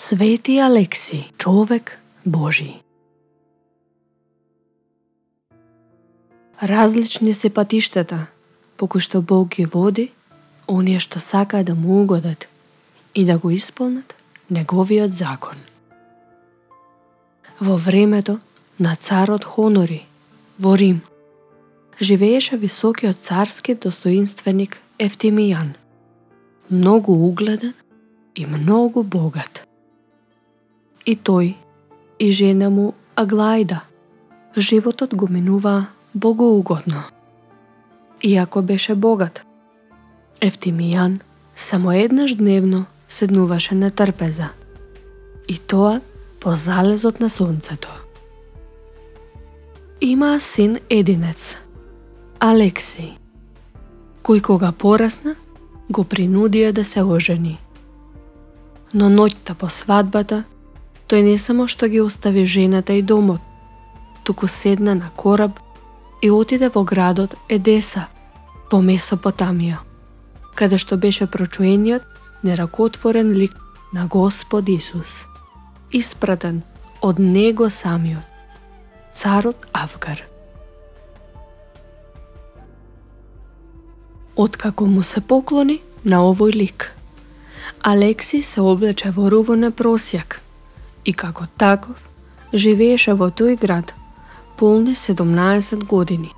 Свети Алекси, човек Божи. Различни се патиштата по кои што Бог ги води оние што сакаат да му угодат и да го исполнат неговиот закон. Во времето на царот Хонори во Рим живееше високиот царски достоинственик Евтимијан, многу угледен и многу богат. И тој и жена му Аглајда животот го минуваа богоугодно. Иако беше богат, Евтимијан само еднаш дневно седнуваше на трпеза, и тоа по залезот на сонцето. Имаа син единец, Алекси, кој кога порасна го принудија да се ожени. Но ноќта по свадбата тој не само што ги остави жената и домот, туку седна на кораб и отиде во градот Едеса во Месопотамија, каде што беше прочуениот неракотворен лик на Господ Исус, испратен од него самиот, царот Авгар. Откако му се поклони на овој лик, Алекси се облече во рувен просјак и како таков живееше во тој град полни 17 години,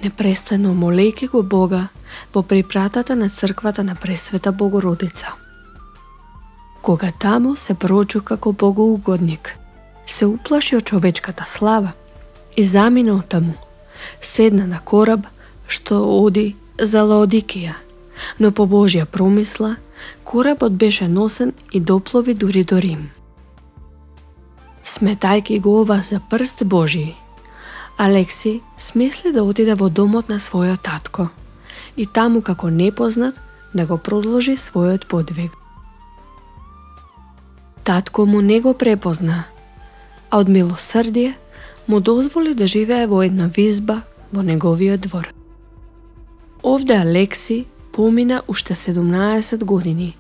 непрестано молејќи го Бога во припратата на црквата на Пресвета Богородица. Кога таму се прочу како богоугодник, се уплаши од човечката слава и замина од таму, седна на кораб што оди за Лаодикија, но по Божја промисла коработ беше носен и доплови дури до Рим. Сметајќи го ова за прст Божји, Алекси смисли да отиде во домот на својот татко и таму како непознат да го продолжи својот подвиг. Татко му не го препозна, а од милосрдие му дозволи да живее во една визба во неговиот двор. Овде Алекси помина уште 17 години,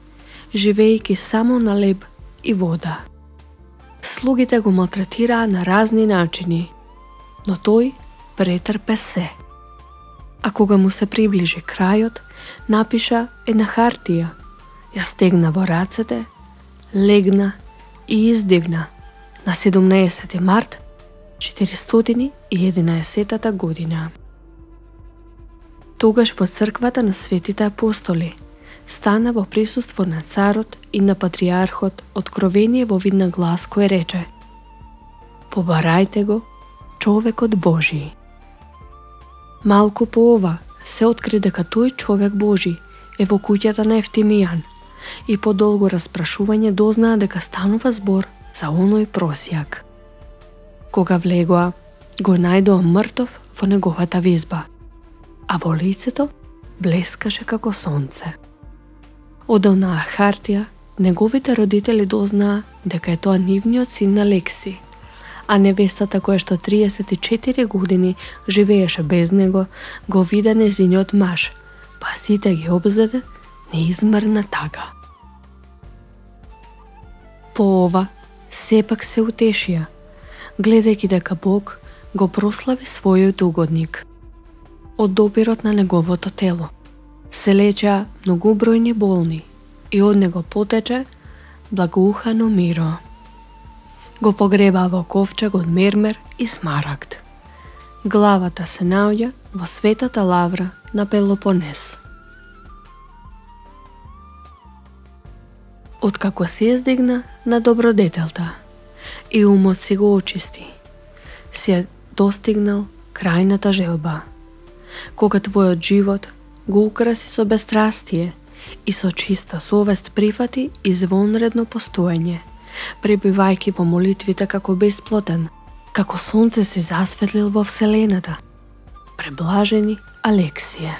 живејќи само на леб и вода. Слугите го малтретираа на разни начини, но тој претрпе се. А кога му се приближи крајот, напиша една хартија, ја стегна во рацете, легна и издивна на 17 март 411 година. Тогаш во црквата на светите апостоли стана во присуство на царот и на патриархот откровение во видна глас кој рече: побарајте го човекот Божи. Малку по ова се откри дека тој човек Божи е во куќата на Евтимијан и по долго распрашување дознаа дека станува збор за оној просјак. Кога влегоа, го најдоа мртов во неговата визба, а во лицето блескаше како сонце. Од онаа хартија, неговите родители дознаа дека е тоа нивниот син Алекси, а невестата која што 34 години живееше без него, го вида незиниот маж, па сите ги обзеде неизмерна тага. По ова, сепак се утешија, гледајќи дека Бог го прослави својот угодник. Од допирот на неговото тело се лечеа многобројни болни и од него потече благоухано миро. Го погребаа во ковчег од мермер и смарагд. Главата се наоѓа во светата лавра на Пелопонес. Откако се издигна на добродетелта и умот си го очисти, си е достигнал крајната желба. Кога твојот живот го украси со бестрастие и со чиста совест прифати извонредно постоење, пребивајќи во молитвите како бесплотен, како сонце си засветлил во вселената, преблажени Алексије.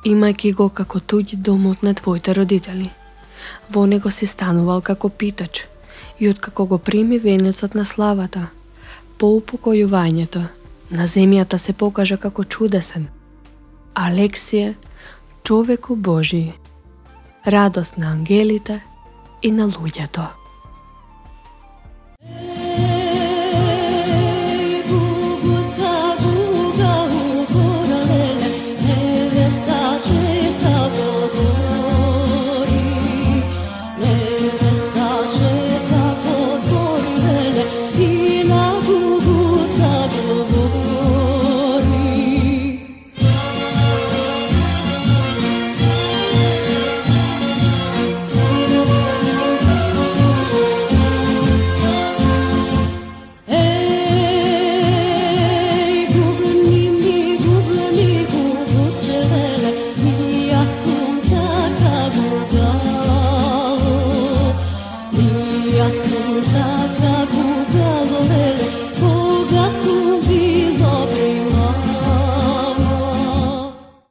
Имајќи го како туѓ домот на твоите родители, во него си станувал како питач и откако го прими венецот на славата, по упокојувањето, на земјата се покажа како чудесен. Алексије, човеку Божи. радост на ангелите и на луѓето.